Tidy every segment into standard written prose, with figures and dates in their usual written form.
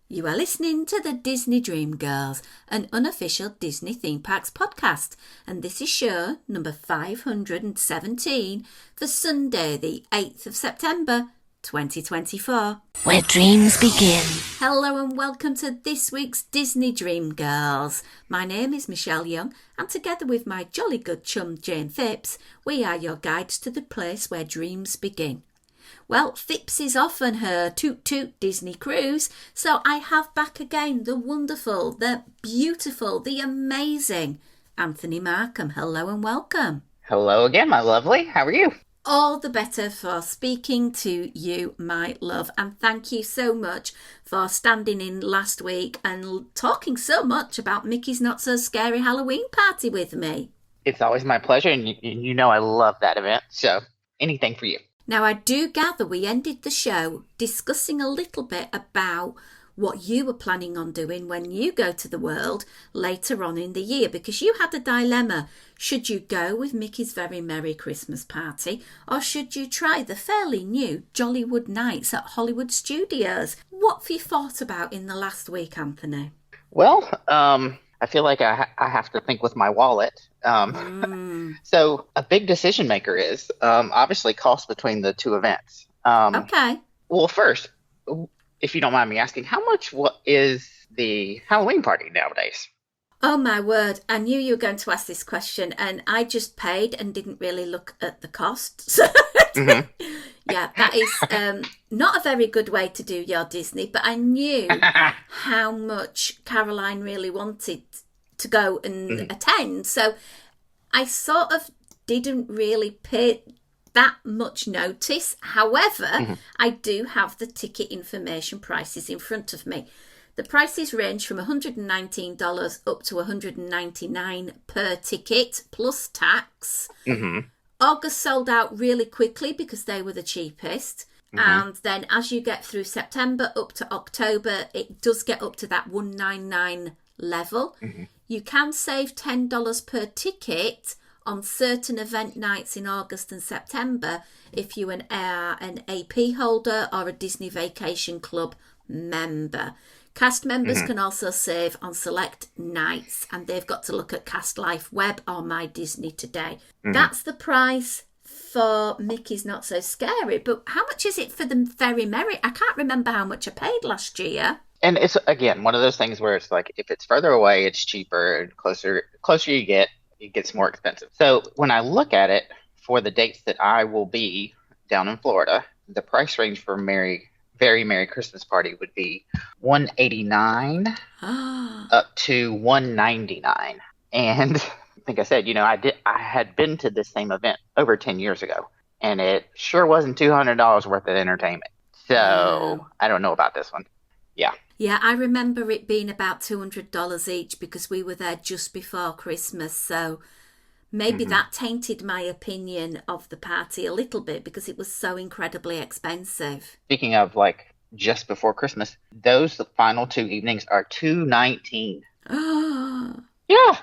You are listening to the Disney Dream Girls, an unofficial Disney Theme Parks podcast, and this is show number 517 for Sunday, the 8th of September, 2024. Where dreams begin. Hello and welcome to this week's Disney Dream Girls. My name is Michelle Young, and together with my jolly good chum Jane Phipps, we are your guides to the place where dreams begin. Well, Phipps is off on her toot toot Disney cruise, so I have back again the wonderful, the beautiful, the amazing Anthony Markham. Hello and welcome. Hello again, my lovely. How are you? All the better for speaking to you, my love, and thank you so much for standing in last week and talking so much about Mickey's Not So Scary Halloween Party with me. It's always my pleasure, and you know I love that event, so anything for you. Now, I do gather we ended the show discussing a little bit about what you were planning on doing when you go to the world later on in the year, because you had a dilemma. Should you go with Mickey's Very Merry Christmas Party, or should you try the fairly new Jollywood Nights at Hollywood Studios? What have you thought about in the last week, Anthony? Well, I feel like I have to think with my wallet. So a big decision maker is obviously cost between the two events. Okay. Well, first, if you don't mind me asking, what is the Halloween party nowadays? Oh my word, I knew you were going to ask this question and I just paid and didn't really look at the cost. Mm-hmm. Yeah, that is not a very good way to do your Disney, but I knew how much Caroline really wanted to go and attend. So I sort of didn't really pay that much notice. However, I do have the ticket information prices in front of me. The prices range from $119 up to $199 per ticket, plus tax. Mm-hmm. August sold out really quickly because they were the cheapest. And then as you get through September up to October, it does get up to that $199 level. You can save $10 per ticket on certain event nights in August and September if you are an AP holder or a Disney Vacation Club member. Cast members can also save on select nights, and they've got to look at Cast Life Web or My Disney Today. That's the price for Mickey's Not So Scary, but how much is it for the Very Merry? I can't remember how much I paid last year. And it's, again, one of those things where it's like, if it's further away, it's cheaper, and closer you get, it gets more expensive. So when I look at it for the dates that I will be down in Florida, the price range for Very Merry Christmas Party would be $189 up to $199. And I think I said, I had been to this same event over 10 years ago, and it sure wasn't $200 worth of entertainment. So I don't know about this one. Yeah. Yeah, I remember it being about $200 each because we were there just before Christmas. So maybe that tainted my opinion of the party a little bit because it was so incredibly expensive. Speaking of like just before Christmas, those final two evenings are $219. Yeah.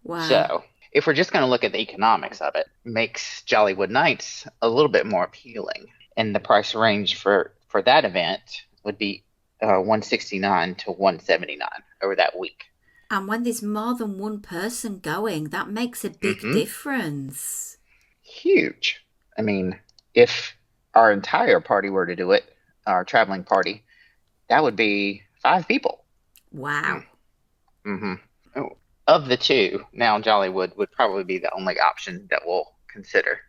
Wow. So if we're just going to look at the economics of it, makes Jollywood Nights a little bit more appealing. And the price range for that event would be $169 to $179 over that week. And when there's more than one person going, that makes a big difference. Huge. I mean, if our entire party were to do it, our traveling party, that would be 5 people. Wow. Of the two, now Jollywood would probably be the only option that we'll consider.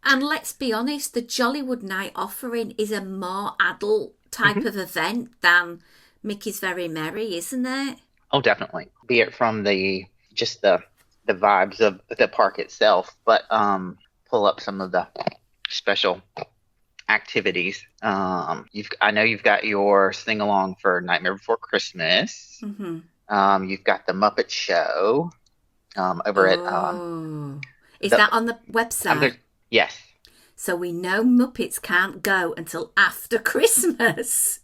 And let's be honest, the Jollywood Night offering is a more adult type of event than Mickey's Very Merry, isn't it? Oh, definitely. Be it from the vibes of the park itself, but pull up some of the special activities. I know you've got your sing along for Nightmare Before Christmas. You've got the Muppet Show over at. Is that on the website? Yes. So we know Muppets can't go until after Christmas,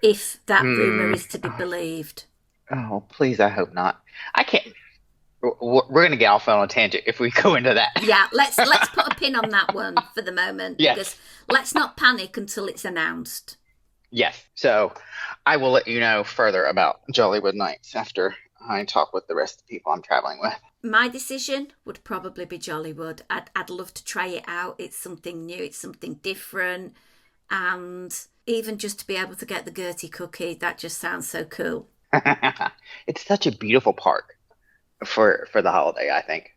if that rumour is to be believed. Oh, please, I hope not. I can't. We're going to get off on a tangent if we go into that. Yeah, let's put a pin on that one for the moment. Yes. Because let's not panic until it's announced. Yes. So I will let you know further about Jollywood Nights after I talk with the rest of the people I'm traveling with. My decision would probably be Jollywood. I'd love to try it out. It's something new, it's something different. And even just to be able to get the Gertie cookie, that just sounds so cool. It's such a beautiful park for the holiday, I think.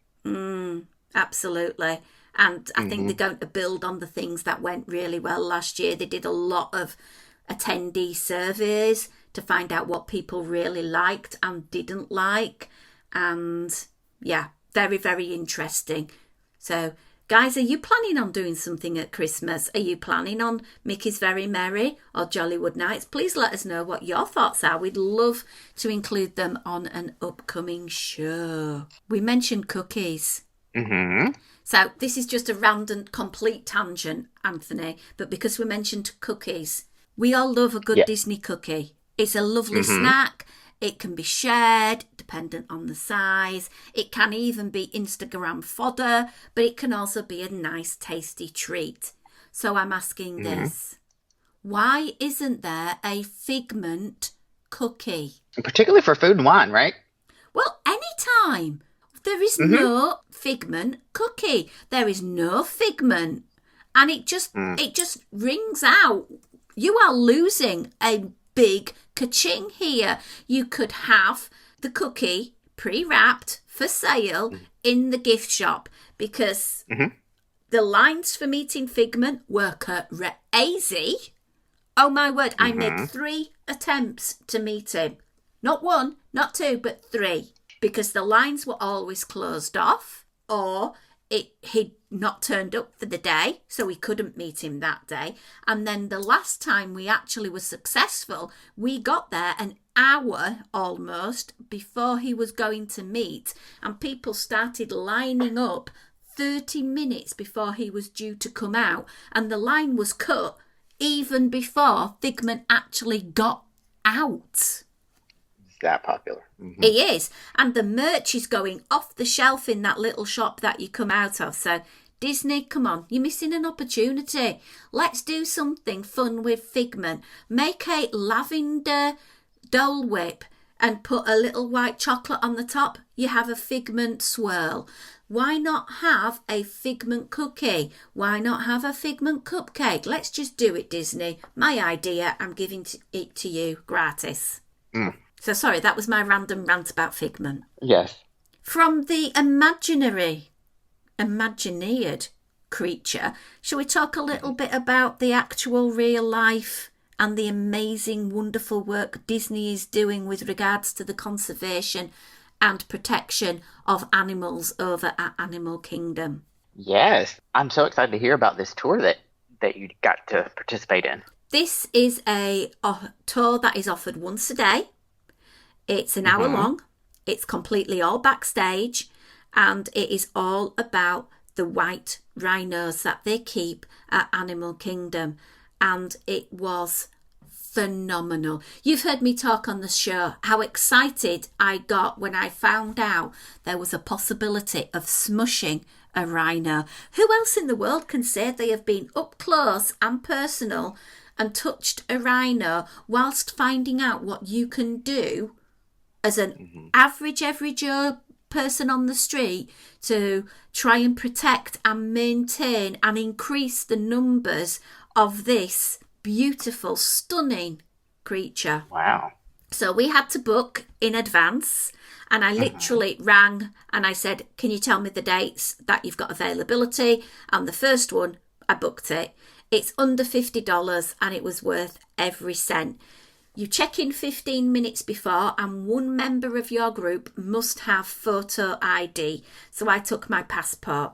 Absolutely. And I think Hmm. they're going to build on the things that went really well last year. They did a lot of attendee surveys to find out what people really liked and didn't like. And yeah, very, very interesting. So, guys, are you planning on doing something at Christmas? Are you planning on Mickey's Very Merry or Jollywood Nights? Please let us know what your thoughts are. We'd love to include them on an upcoming show. We mentioned cookies. Hmm. So this is just a random, complete tangent, Anthony. But because we mentioned cookies, we all love a good Yeah. Disney cookie. It's a lovely Hmm. snack. It can be shared, dependent on the size. It can even be Instagram fodder, but it can also be a nice, tasty treat. So I'm asking this. Why isn't there a Figment cookie? Particularly for food and wine, right? Well, anytime. There is no Figment cookie. There is no Figment. And it just rings out. You are losing a big ka-ching here. You could have the cookie pre-wrapped for sale in the gift shop because the lines for meeting Figment were crazy. Oh my word, I made 3 attempts to meet him. Not 1, not 2, but 3. Because the lines were always closed off, or he'd not turned up for the day, so we couldn't meet him that day. And then the last time we actually were successful, we got there an hour almost before he was going to meet, and people started lining up 30 minutes before he was due to come out, and the line was cut even before Figment actually got out. It's that popular. Hmm. He is. And the merch is going off the shelf in that little shop that you come out of. So, Disney, come on, you're missing an opportunity. Let's do something fun with Figment. Make a lavender Dole Whip and put a little white chocolate on the top. You have a Figment swirl. Why not have a Figment cookie? Why not have a Figment cupcake? Let's just do it, Disney. My idea, I'm giving it to you gratis. So sorry, that was my random rant about Figment. Yes. From the imagineered creature, shall we talk a little bit about the actual real life and the amazing, wonderful work Disney is doing with regards to the conservation and protection of animals over at Animal Kingdom? Yes. I'm so excited to hear about this tour that you got to participate in. This is a tour that is offered once a day. It's an hour long. It's completely all backstage, and it is all about the white rhinos that they keep at Animal Kingdom. And it was phenomenal. You've heard me talk on the show how excited I got when I found out there was a possibility of smushing a rhino. Who else in the world can say they have been up close and personal and touched a rhino whilst finding out what you can do as an average every Joe person on the street to try and protect and maintain and increase the numbers of this beautiful, stunning creature? Wow. So we had to book in advance, and I literally rang and I said, can you tell me the dates that you've got availability? And the first one, I booked it. It's under $50 and it was worth every cent. You check in 15 minutes before, and one member of your group must have photo ID. So I took my passport.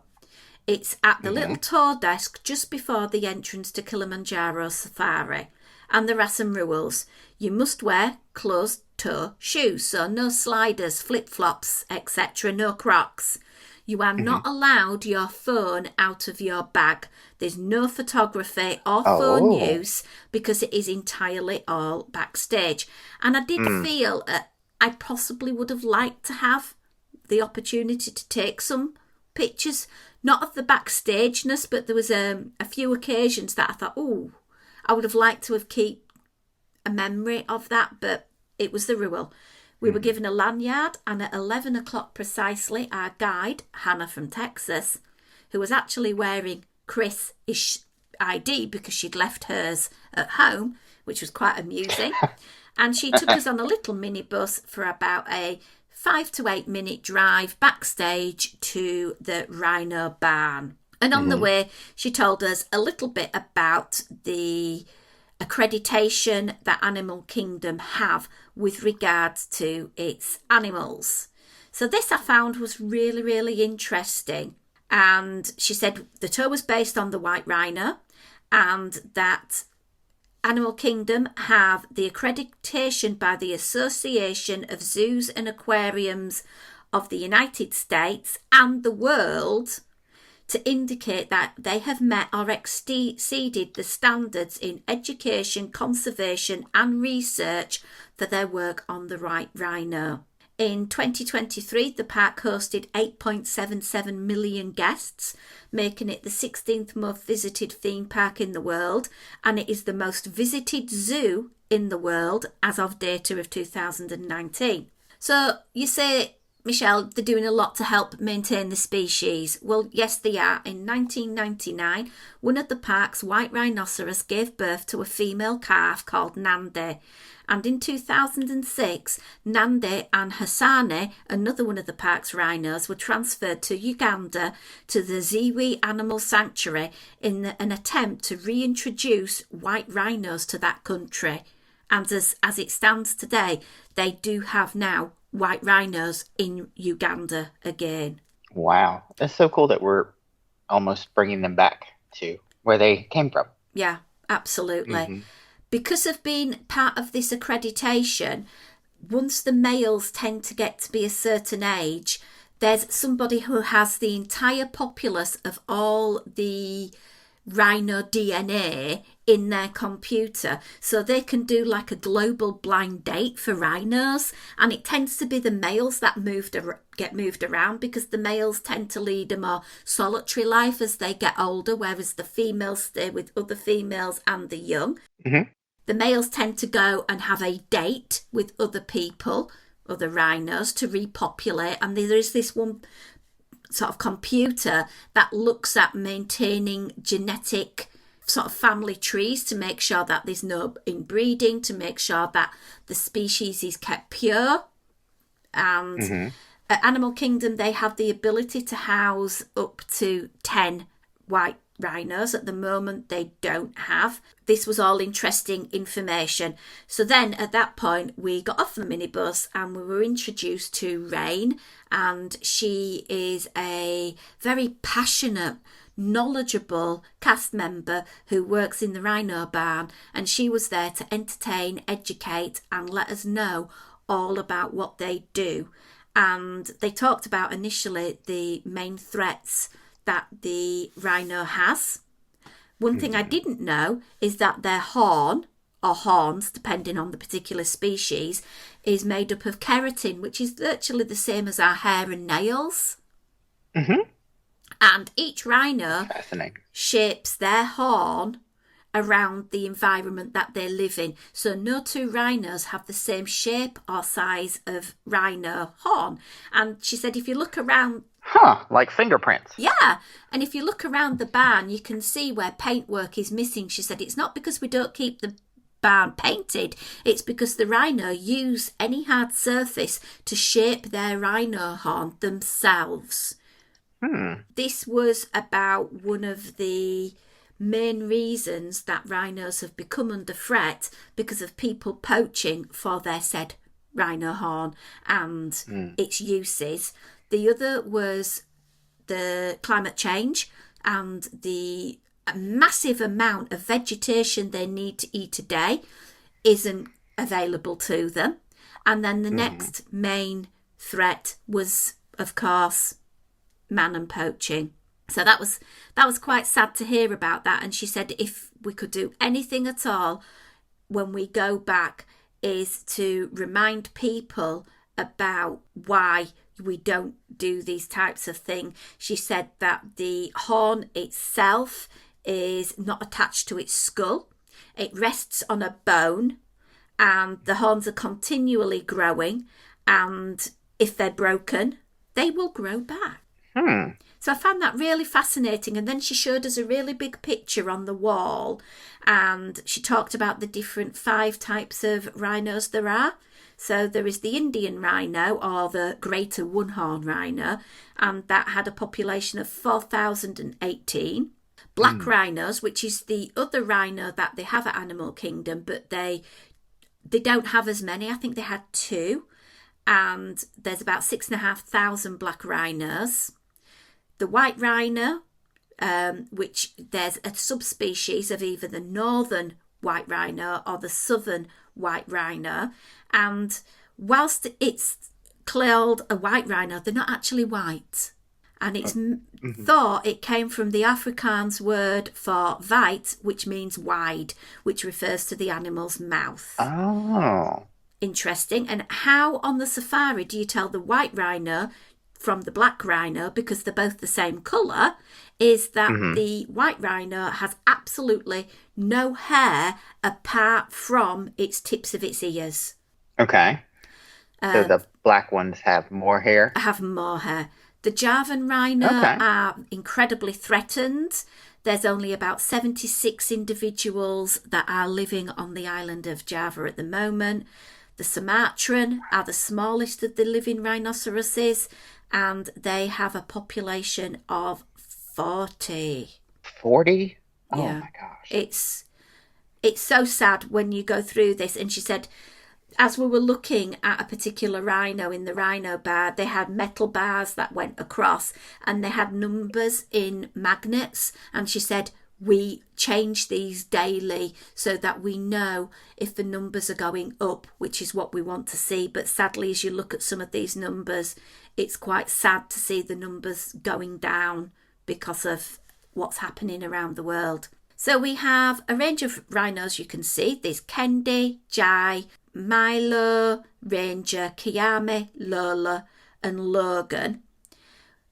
It's at the little tour desk just before the entrance to Kilimanjaro Safari. And there are some rules. You must wear closed-toe shoes, so no sliders, flip-flops, etc., no Crocs. You are not allowed your phone out of your bag. There's no photography or phone use because it is entirely all backstage. And I did feel I possibly would have liked to have the opportunity to take some pictures, not of the backstageness, but there was a few occasions that I thought, I would have liked to have keep a memory of that, but it was the rule. We were given a lanyard, and at 11 o'clock precisely, our guide, Hannah from Texas, who was actually wearing Chris' ID because she'd left hers at home, which was quite amusing, and she took us on a little minibus for about a 5 to 8 minute drive backstage to the Rhino Barn. And on the way, she told us a little bit about the accreditation that Animal Kingdom have with regards to its animals. So this I found was really, really interesting. And she said the tour was based on the white rhino, and that Animal Kingdom have the accreditation by the Association of Zoos and Aquariums of the United States and the world to indicate that they have met or exceeded the standards in education, conservation and research for their work on the white rhino. In 2023, the park hosted 8.77 million guests, making it the 16th most visited theme park in the world, and it is the most visited zoo in the world as of data of 2019. So you say, Michelle, they're doing a lot to help maintain the species. Well, yes, they are. In 1999, one of the park's white rhinoceros gave birth to a female calf called Nandi. And in 2006, Nandi and Hasane, another one of the park's rhinos, were transferred to Uganda to the Ziwi Animal Sanctuary in an attempt to reintroduce white rhinos to that country. And as it stands today, they do have now white rhinos in Uganda again. Wow. That's so cool that we're almost bringing them back to where they came from. Yeah, absolutely. Because of being part of this accreditation, once the males tend to get to be a certain age, there's somebody who has the entire populace of all the rhino DNA in their computer, so they can do like a global blind date for rhinos, and it tends to be the males that get moved around because the males tend to lead a more solitary life as they get older, whereas the females stay with other females and the young. The males tend to go and have a date with other people, other rhinos, to repopulate, and there is this one sort of computer that looks at maintaining genetic sort of family trees to make sure that there's no inbreeding, to make sure that the species is kept pure. And at Animal Kingdom, they have the ability to house up to 10 white rhinos. At the moment, they don't have. This was all interesting information. So then at that point, we got off the minibus and we were introduced to Rain, and she is a very passionate, knowledgeable cast member who works in the Rhino Barn, and she was there to entertain, educate and let us know all about what they do. And they talked about initially the main threats that the rhino has. One thing I didn't know is that their horn, or horns, depending on the particular species, is made up of keratin, which is virtually the same as our hair and nails. And each rhino shapes their horn around the environment that they live in. So no two rhinos have the same shape or size of rhino horn. And she said if you look around... like fingerprints. Yeah, and if you look around the barn, you can see where paintwork is missing. She said it's not because we don't keep the barn painted, it's because the rhino use any hard surface to shape their rhino horn themselves. This was about one of the main reasons that rhinos have become under threat because of people poaching for their said rhino horn and its uses. The other was the climate change and the massive amount of vegetation they need to eat a day isn't available to them. And then the next main threat was, of course, man and poaching. So that was quite sad to hear about that. And she said if we could do anything at all when we go back is to remind people about why we don't do these types of things. She said that the horn itself is not attached to its skull. It rests on a bone, and the horns are continually growing, and if they're broken, they will grow back. So I found that really fascinating. And then she showed us a really big picture on the wall, and she talked about the different 5 types of rhinos there are. So there is the Indian rhino, or the greater one-horn rhino, and that had a population of 4,018. Black rhinos, which is the other rhino that they have at Animal Kingdom, but they don't have as many. I think they had 2, and there's about 6,500 black rhinos. The white rhino, which there's a subspecies of either the northern white rhino or the southern white rhino, and whilst it's called a white rhino, they're not actually white. And it's thought it came from the Afrikaans word for weit, which means wide, which refers to the animal's mouth. Oh. Interesting. And how on the safari do you tell the white rhino from the black rhino, because they're both the same colour, is that the white rhino has absolutely no hair apart from its tips of its ears. Okay. So the black ones have more hair? Have more hair. The Javan rhino are incredibly threatened. There's only about 76 individuals that are living on the island of Java at the moment. The Sumatran are the smallest of the living rhinoceroses, and they have a population of 40. 40? Oh Yeah. my gosh. It's so sad when you go through this. And she said, as we were looking at a particular rhino in the rhino bar, they had metal bars that went across, and they had numbers in magnets. And she said, we change these daily so that we know if the numbers are going up, which is what we want to see. But sadly, as you look at some of these numbers, it's quite sad to see the numbers going down because of what's happening around the world. So we have a range of rhinos you can see. There's Kendi, Jai, Milo, Ranger, Kiame, Lola and Logan.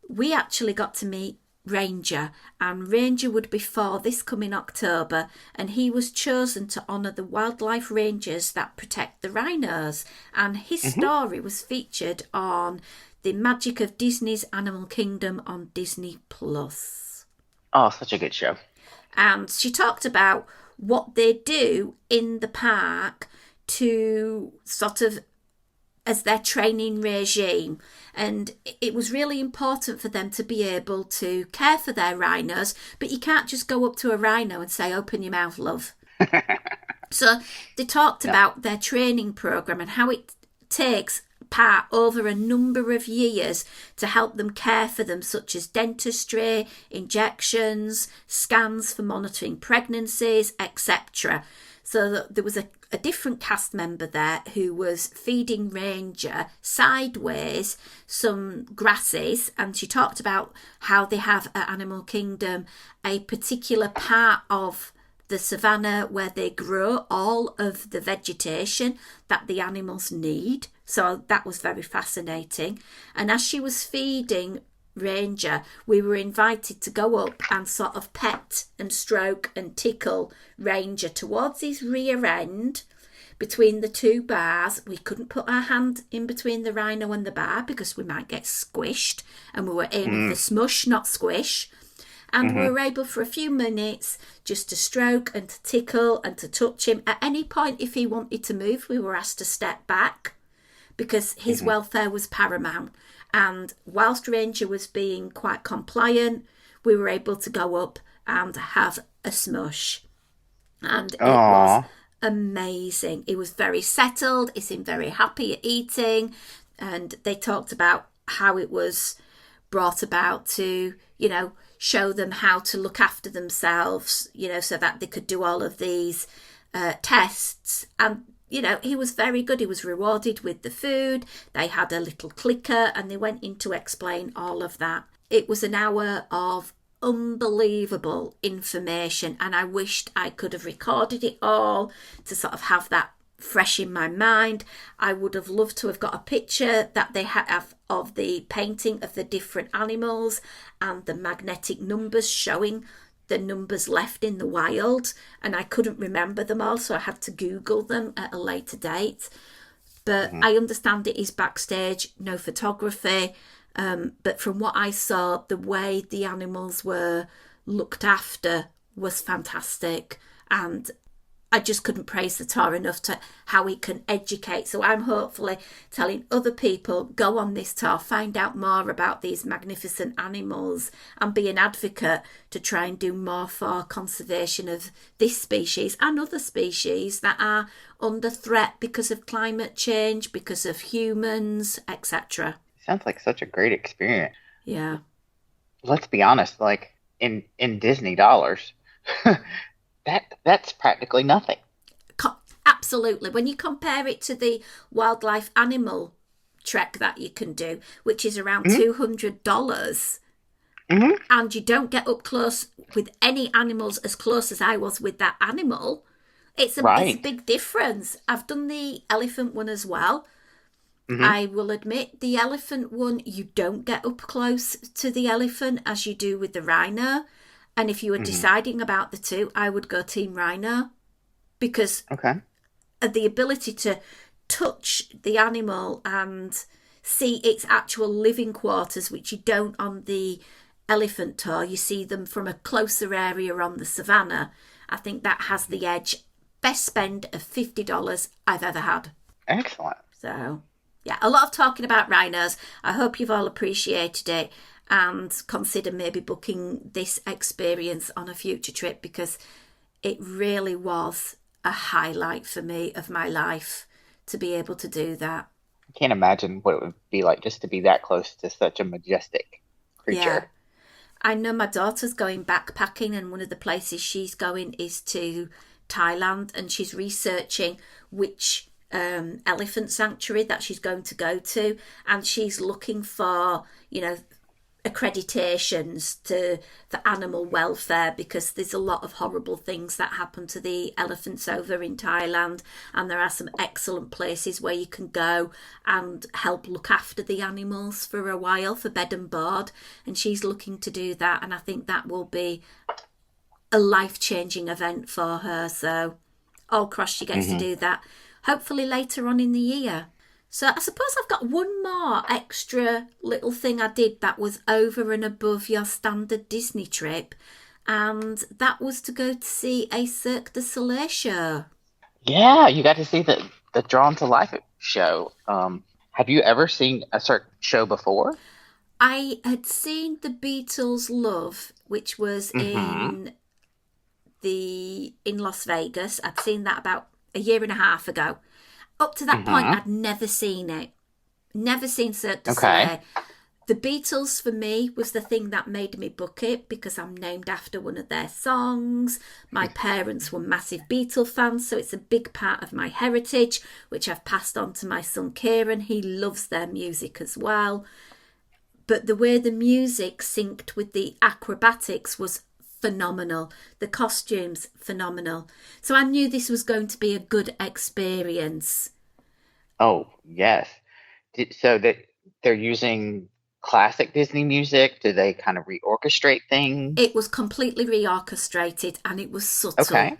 We actually got to meet Ranger, and Ranger would be 4 this coming October, and he was chosen to honour the wildlife rangers that protect the rhinos, and his story was featured on The Magic of Disney's Animal Kingdom on Disney Plus. Oh, such a good show. And she talked about what they do in the park to sort of as their training regime, and it was really important for them to be able to care for their rhinos, but you can't just go up to a rhino and say, open your mouth, love. So they talked about their training program and how it takes part over a number of years to help them care for them, such as dentistry, injections, scans for monitoring pregnancies, etc. So there was a different cast member there who was feeding Ranger sideways some grasses, and she talked about how they have at Animal Kingdom a particular part of the savannah where they grow all of the vegetation that the animals need. So that was very fascinating. And as she was feeding Ranger, we were invited to go up and sort of pet and stroke and tickle Ranger towards his rear end between the 2 bars. We couldn't put our hand in between the rhino and the bar because we might get squished, and we were aiming for smush, not squish. And we were able for a few minutes just to stroke and to tickle and to touch him. At any point, if he wanted to move, we were asked to step back because his welfare was paramount. And whilst Ranger was being quite compliant, we were able to go up and have a smush. And it was amazing. He was very settled. He seemed very happy at eating. And they talked about how it was brought about to, show them how to look after themselves, so that they could do all of these tests. And he was very good. He was rewarded with the food. They had a little clicker and they went in to explain all of that. It was an hour of unbelievable information, and I wished I could have recorded it all to sort of have that fresh in my mind. I would have loved to have got a picture that they have of the painting of the different animals and the magnetic numbers showing the numbers left in the wild, and I couldn't remember them all, so I had to Google them at a later date. But I understand it is backstage, no photography. But from what I saw, the way the animals were looked after was fantastic. And I just couldn't praise the tour enough to how it can educate. So I'm hopefully telling other people, go on this tour, find out more about these magnificent animals, and be an advocate to try and do more for conservation of this species and other species that are under threat because of climate change, because of humans, etc. Sounds like such a great experience. Yeah. Let's be honest, like in Disney dollars, that's practically nothing. Absolutely. When you compare it to the wildlife animal trek that you can do, which is around $200, and you don't get up close with any animals as close as I was with that animal, it's a big difference. I've done the elephant one as well. I will admit the elephant one, you don't get up close to the elephant as you do with the rhino. And if you were deciding about the two, I would go Team Rhino, because the ability to touch the animal and see its actual living quarters, which you don't on the elephant tour, you see them from a closer area on the savannah. I think that has the edge. Best spend of $50 I've ever had. Excellent. So, yeah, a lot of talking about rhinos. I hope you've all appreciated it and consider maybe booking this experience on a future trip, because it really was a highlight for me of my life to be able to do that. I can't imagine what it would be like just to be that close to such a majestic creature. Yeah. I know my daughter's going backpacking, and one of the places she's going is to Thailand, and she's researching which elephant sanctuary that she's going to go to, and she's looking for, accreditations for animal welfare, because there's a lot of horrible things that happen to the elephants over in Thailand, and there are some excellent places where you can go and help look after the animals for a while for bed and board, and she's looking to do that, and I think that will be a life-changing event for her. So all crossed she gets to do that, hopefully later on in the year. So I suppose I've got one more extra little thing I did that was over and above your standard Disney trip, and that was to go to see a Cirque du Soleil show. Yeah, you got to see the Drawn to Life show. Have you ever seen a Cirque show before? I had seen the Beatles' Love, which was in Las Vegas. I'd seen that about a year and a half ago. Up to that point, I'd never seen it. Never seen Cirque du Soleil. The Beatles, for me, was the thing that made me book it, because I'm named after one of their songs. My parents were massive Beatle fans, so it's a big part of my heritage, which I've passed on to my son Kieran. He loves their music as well. But the way the music synced with the acrobatics was phenomenal. The costumes, phenomenal. So I knew this was going to be a good experience. Oh, yes. So that they're using classic Disney music? Do they kind of reorchestrate things? It was completely reorchestrated, and it was subtle. Okay.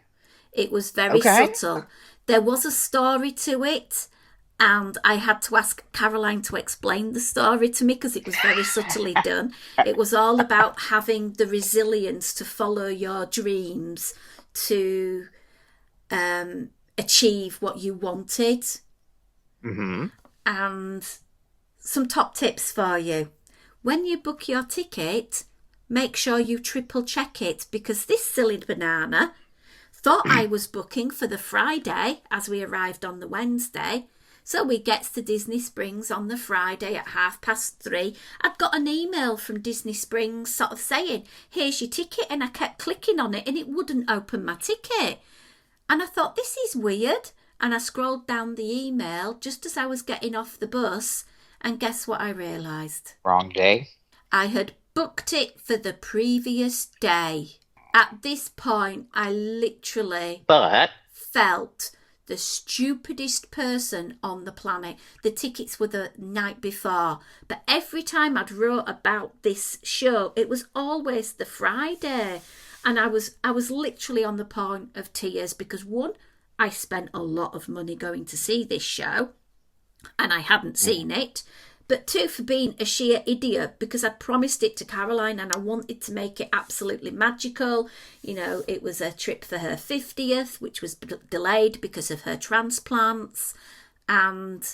It was very subtle. There was a story to it, and I had to ask Caroline to explain the story to me, because it was very subtly done. It was all about having the resilience to follow your dreams, to achieve what you wanted. And some top tips for you. When you book your ticket, make sure you triple check it, because this silly banana thought I was booking for the Friday as we arrived on the Wednesday. So we gets to Disney Springs on the Friday at 3:30. I'd got an email from Disney Springs sort of saying, here's your ticket, and I kept clicking on it and it wouldn't open my ticket. And I thought, this is weird. And I scrolled down the email just as I was getting off the bus, and guess what I realised? Wrong day. I had booked it for the previous day. At this point, I literally felt the stupidest person on the planet. The tickets were the night before, but every time I'd wrote about this show, it was always the Friday. And I was literally on the point of tears because, one, I spent a lot of money going to see this show and I hadn't seen it. But two, for being a sheer idiot because I promised it to Caroline and I wanted to make it absolutely magical. You know, it was a trip for her 50th, which was delayed because of her transplants. And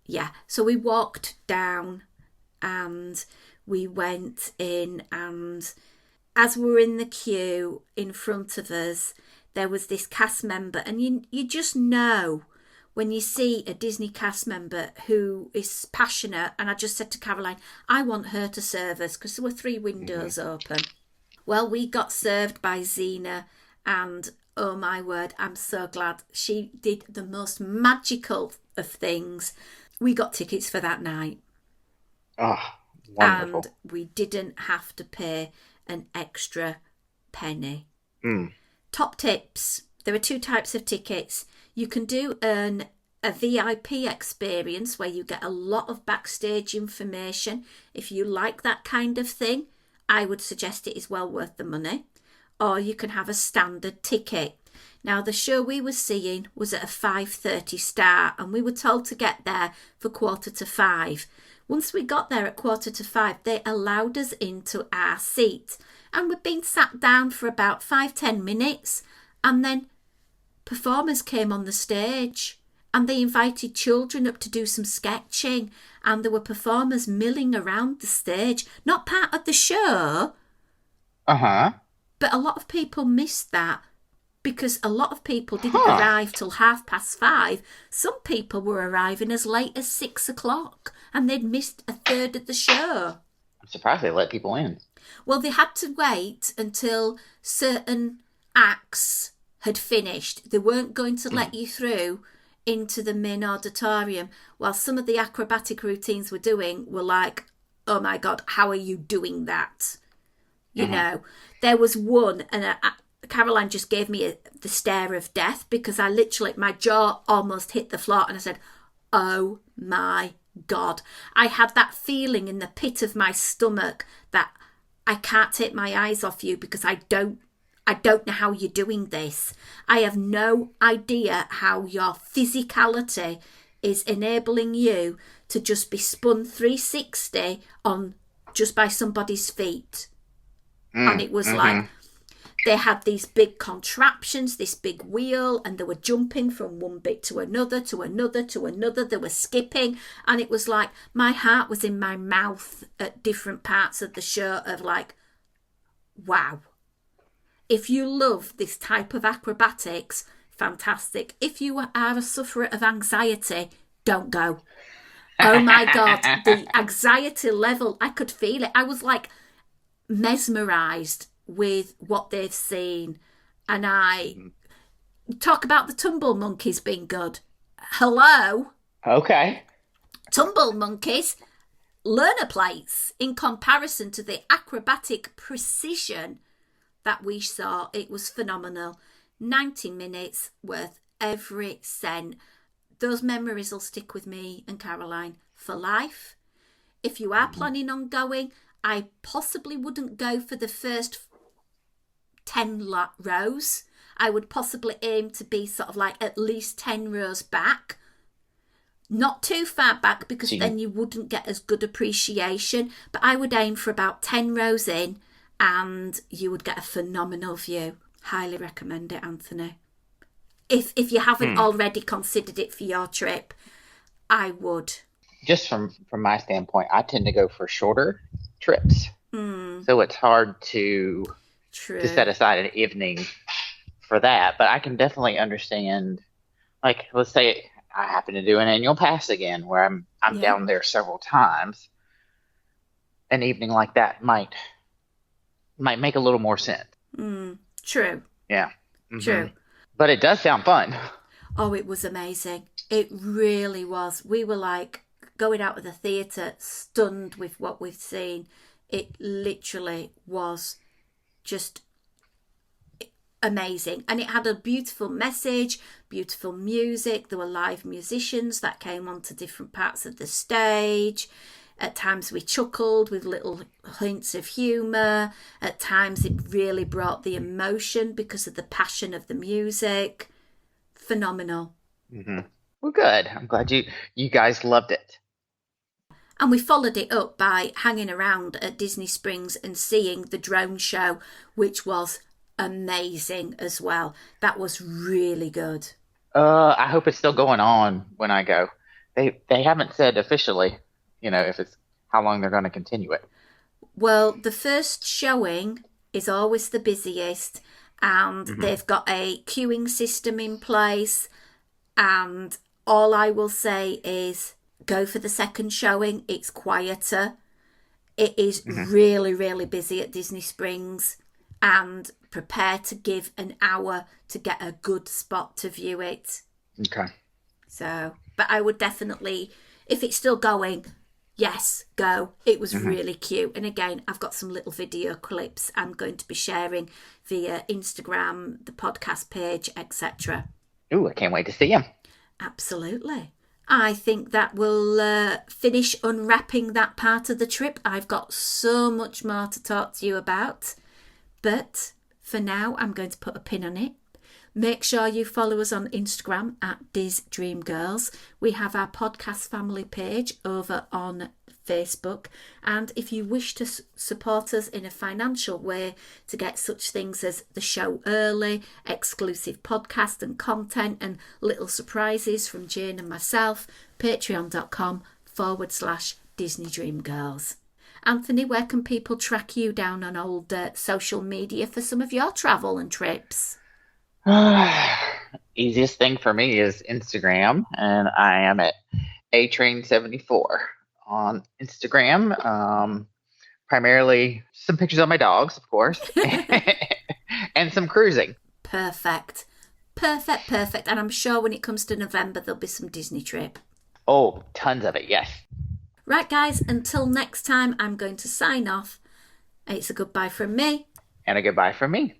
yeah, so we walked down and we went in, and as we were in the queue in front of us, there was this cast member, and you just know when you see a Disney cast member who is passionate. And I just said to Caroline, I want her to serve us because there were 3 windows open. Well, we got served by Xena, and oh my word, I'm so glad. She did the most magical of things. We got tickets for that night. Oh, wonderful. And we didn't have to pay an extra penny. Top tips. There are 2 types of tickets. You can earn a VIP experience where you get a lot of backstage information. If you like that kind of thing, I would suggest it is well worth the money. Or you can have a standard ticket. Now, the show we were seeing was at a 5:30 start, and we were told to get there for 4:45. Once we got there at 4:45, they allowed us into our seat. And we'd been sat down for about 5-10 minutes, and then performers came on the stage and they invited children up to do some sketching, and there were performers milling around the stage, not part of the show. But a lot of people missed that because a lot of people didn't arrive till 5:30. Some people were arriving as late as 6 o'clock and they'd missed a third of the show. I'm surprised they let people in. Well, they had to wait until certain acts had finished. They weren't going to let you through into the main auditorium, while some of the acrobatic routines we're doing were like, oh my God, how are you doing that? You know, there was one, and Caroline just gave me the stare of death because I literally, my jaw almost hit the floor, and I said, oh my God. I had that feeling in the pit of my stomach that I can't take my eyes off you because I don't know how you're doing this. I have no idea how your physicality is enabling you to just be spun 360 on just by somebody's feet. And it was like, they had these big contraptions, this big wheel, and they were jumping from one bit to another, to another, to another. They were skipping. And it was like, my heart was in my mouth at different parts of the show of like, wow. If you love this type of acrobatics, fantastic. If you are a sufferer of anxiety, don't go. Oh my God, the anxiety level, I could feel it. I was like mesmerised with what they've seen. And I talk about the Tumble Monkeys being good. Hello? Okay. Tumble Monkeys, learner plates in comparison to the acrobatic precision that we saw. It was phenomenal. 90 minutes worth every cent. Those memories will stick with me and Caroline for life. If you are planning on going, I possibly wouldn't go for the first 10 rows. I would possibly aim to be sort of like at least 10 rows back. Not too far back because then you wouldn't get as good appreciation. But I would aim for about 10 rows in and you would get a phenomenal view. Highly recommend it, Anthony. If you haven't already considered it for your trip, I would. Just from my standpoint, I tend to go for shorter trips. So it's hard to set aside an evening for that. But I can definitely understand, like, let's say I happen to do an annual pass again where I'm down there several times. An evening like that might make a little more sense. True. Yeah. True. But it does sound fun. Oh, it was amazing. It really was. We were like going out of the theatre stunned with what we've seen. It literally was just amazing. And it had a beautiful message, beautiful music. There were live musicians that came onto different parts of the stage. At times we chuckled with little hints of humour. At times it really brought the emotion because of the passion of the music. Phenomenal. Hmm. Well, good. I'm glad you guys loved it. And we followed it up by hanging around at Disney Springs and seeing the drone show, which was amazing as well. That was really good. I hope it's still going on when I go. They haven't said officially, if it's how long they're going to continue it. Well, the first showing is always the busiest, and they've got a queuing system in place. And all I will say is go for the second showing. It's quieter. It is really, really busy at Disney Springs, and prepare to give an hour to get a good spot to view it. Okay. So, but I would definitely, if it's still going, yes, go. It was really cute. And again, I've got some little video clips I'm going to be sharing via Instagram, the podcast page, etc. Ooh, I can't wait to see them. Absolutely. I think that will finish unwrapping that part of the trip. I've got so much more to talk to you about. But for now, I'm going to put a pin on it. Make sure you follow us on Instagram at Diz Dream Girls. We have our podcast family page over on Facebook. And if you wish to support us in a financial way to get such things as the show early, exclusive podcast and content, and little surprises from Jane and myself, patreon.com/Disney Dream Girls. Anthony, where can people track you down on old social media for some of your travel and trips? Easiest thing for me is Instagram, and I am at atrain74 on Instagram. Primarily some pictures of my dogs, of course, and some cruising. Perfect. And I'm sure when it comes to November, there'll be some Disney trip. Oh, tons of it, yes. Right, guys, until next time, I'm going to sign off. It's a goodbye from me. And a goodbye from me.